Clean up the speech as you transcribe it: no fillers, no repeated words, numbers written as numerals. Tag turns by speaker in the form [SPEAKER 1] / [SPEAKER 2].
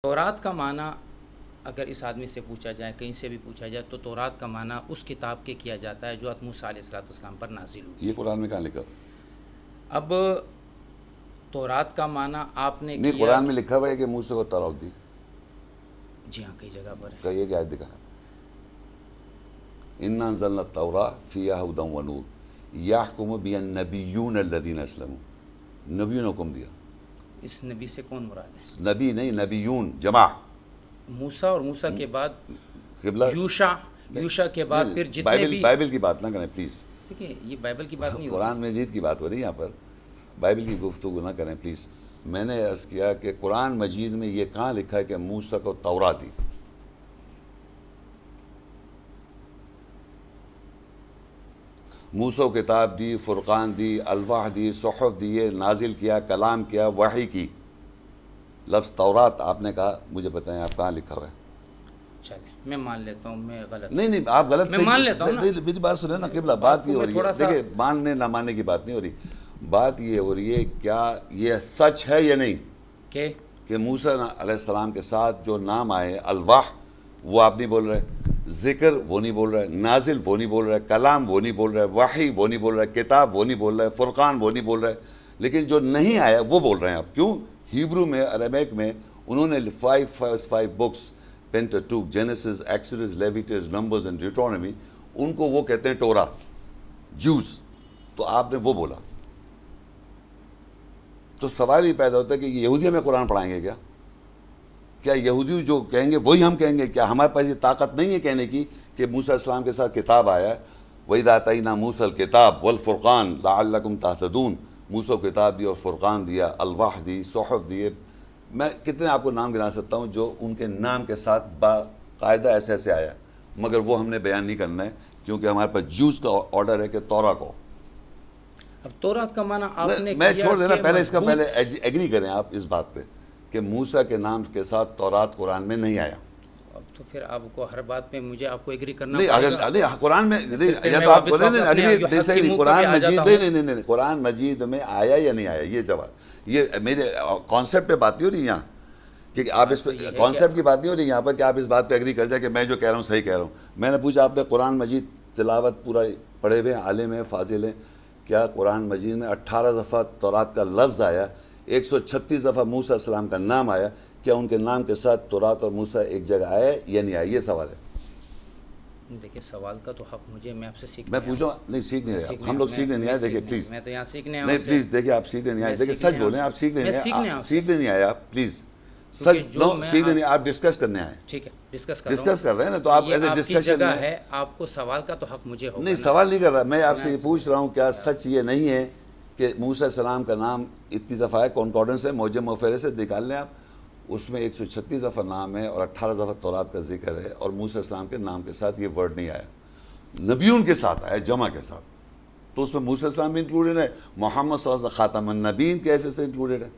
[SPEAKER 1] تورات کا معنی اگر اس آدمی سے پوچھا جائے، کہیں سے بھی پوچھا جائے، تو تورات کا معنی اس کتاب کے کیا جاتا ہے جو موسیٰ علیہ السلام پر نازل ہوئی۔
[SPEAKER 2] یہ قرآن میں کہاں لکھا؟
[SPEAKER 1] اب تورات کا معنی آپ نے
[SPEAKER 2] نہیں، قرآن میں لکھا ہوا ہے کہ موسیٰ کو تورات دی۔
[SPEAKER 1] جی ہاں، کئی جگہ پر ہے۔
[SPEAKER 2] کہیے کہ آیت دکھا۔ اِنَّا أَنزَلْنَا التَّوْرَاةَ فِيهَا هُدًى وَنُورٌ يَحْكُمُ بِهَا النَّبِيُّونَ الَّذِينَ أَسْلَمُوا۔ نبیوں نے حکم دیا۔
[SPEAKER 1] اس نبی سے کون مراد ہے؟
[SPEAKER 2] نبی نہیں، نبیون جمع۔
[SPEAKER 1] موسیٰ اور موسیٰ کے بعد
[SPEAKER 2] قبلہ
[SPEAKER 1] یوشع کے بعد پھر جتنے بھی
[SPEAKER 2] بائبل کی بات نہ کریں پلیز۔
[SPEAKER 1] دیکھیں، یہ بائبل کی بات نہیں ہوتی۔
[SPEAKER 2] قرآن مجید کی بات ہو رہی ہے یہاں پر، بائبل کی گفتگو نہ کریں پلیز۔ میں نے عرض کیا کہ قرآن مجید میں یہ کہاں لکھا ہے کہ موسیٰ کو تورات دی؟ موسیٰ کو کتاب دی، فرقان دی، الواح دی، صحف دیے، نازل کیا، کلام کیا، وحی کی۔ لفظ تورات آپ نے کہا، مجھے بتائیں آپ کہاں لکھا ہوا ہے؟
[SPEAKER 1] چلیں، میں مان لیتا ہوں میں غلط۔
[SPEAKER 2] نہیں آپ غلط،
[SPEAKER 1] میں مان لیتا ہوں نا۔
[SPEAKER 2] میری بات سنیں نا قبلہ، بات یہ ہو رہی ہے، دیکھیں ماننے نہ ماننے کی بات نہیں ہو رہی، بات یہ ہو رہی ہے کیا یہ سچ ہے یا نہیں کہ موسیٰ علیہ السلام کے ساتھ جو نام آئے الواح وہ آپ نہیں بول رہے، ذکر وہ نہیں بول رہے، نازل وہ نہیں بول رہے، کلام وہ نہیں بول رہے، وحی وہ نہیں بول رہے، کتاب وہ نہیں بول رہے، فرقان وہ نہیں بول رہے، لیکن جو نہیں آیا وہ بول رہے ہیں آپ۔ کیوں؟ ہیبرو میں، عرمیک میں انہوں نے 5 books, Pentateuch, Genesis, Exodus, Leviticus, Numbers and Deuteronomy, ان کو وہ کہتے ہیں ٹورا، جوز، تو آپ نے وہ بولا۔ تو سوال یہ پیدا ہوتا ہے کہ یہودی ہمیں قرآن پڑھائیں گے کیا یہودی جو کہیں گے وہی ہم کہیں گے؟ کیا ہمارے پاس یہ طاقت نہیں ہے کہنے کی کہ موسیٰ علیہ السلام کے ساتھ کتاب آیا ہے؟ وَإِذَا آتَيْنَا مُوسَى الْكِتَابَ وَالْفُرْقَانَ لَعَلَّكُمْ تَهْتَدُونَ۔ موسیٰ کو کتاب دی اور فرقان دیا، الواح دی، صحف دیے۔ میں کتنے آپ کو نام گنا سکتا ہوں جو ان کے نام کے ساتھ باقاعدہ ایسے ایسے آیا، مگر وہ ہم نے بیان نہیں کرنا ہے کیونکہ ہمارے پاس جوز کا آرڈر ہے کہ تورا کو۔
[SPEAKER 1] اب تورات کا معنی آپ نے
[SPEAKER 2] میں چھوڑ دینا، پہلے اس کا پہلے ایگری کریں آپ اس بات پہ کہ موسیٰ کے نام کے ساتھ تورات قرآن میں نہیں آیا۔
[SPEAKER 1] اب تو پھر آپ کو ہر بات میں مجھے آپ کو ایگری کرنا
[SPEAKER 2] نہیں، اگر قرآن میں یا تو آپ بولیں نہیں، قرآن مجید نہیں، قرآن مجید میں آیا یا نہیں آیا، یہ جواب، یہ میرے کانسیپٹ پہ بات نہیں ہو رہی یہاں کہ آپ اس پہ کانسیپٹ کی بات نہیں ہو رہی یہاں پر کہ آپ اس بات پہ ایگری کر جائیں کہ میں جو کہہ رہا ہوں صحیح کہہ رہا ہوں۔ میں نے پوچھا آپ نے قرآن مجید تلاوت پورا پڑھے ہوئے عالم ہیں، فاضل ہیں، کیا قرآن مجید میں 18 دفعہ تورات کا لفظ آیا، 136 دفعہ موسیٰ علیہ السلام کا نام آیا، کیا ان کے نام کے ساتھ تورات اور موسیٰ ایک جگہ آیا یا نہیں آیا؟ یہ سوال ہے۔
[SPEAKER 1] دیکھیں، سوال کا تو حق مجھے، میں آپ سے سیکھنے
[SPEAKER 2] میں پوچھوں نہیں، سیکھنے نہیں آیا، ہم لوگ سیکھنے نہیں آئے، دیکھیں پلیز،
[SPEAKER 1] میں تو یہاں سیکھنے آیا
[SPEAKER 2] نہیں پلیز، دیکھیں آپ سیکھنے نہیں آئے، دیکھیں سچ بولیں، آپ سیکھنے نہیں آئے، آپ پلیز سچ سیکھنے نہیں، آپ ڈسکس کرنے آئے۔
[SPEAKER 1] ٹھیک ہے، ڈسکس
[SPEAKER 2] کر رہے ہیں نا، تو آپ ایسے ڈسکشن
[SPEAKER 1] ہے، آپ کو سوال کا تو حق مجھے ہوگا۔
[SPEAKER 2] نہیں، سوال نہیں کر رہا میں، آپ سے یہ پوچھ رہا ہوں کیا سچ یہ نہیں ہے کہ موسیٰ علیہ السلام کا نام اتنی دفعہ ہے؟ کانکارڈنس ہے، معجم و فہرست سے نکال لیں آپ، اس میں 136 دفعہ نام ہے اور 18 دفعہ تورات کا ذکر ہے، اور موسیٰ علیہ السلام کے نام کے ساتھ یہ ورڈ نہیں آیا، نبیون کے ساتھ آیا، جمع کے ساتھ، تو اس میں موسیٰ علیہ السلام بھی انکلوڈیڈ ہے، محمد صلی اللہ علیہ وسلم خاتم النبیین کے ایسے سے انکلوڈیڈ ہے۔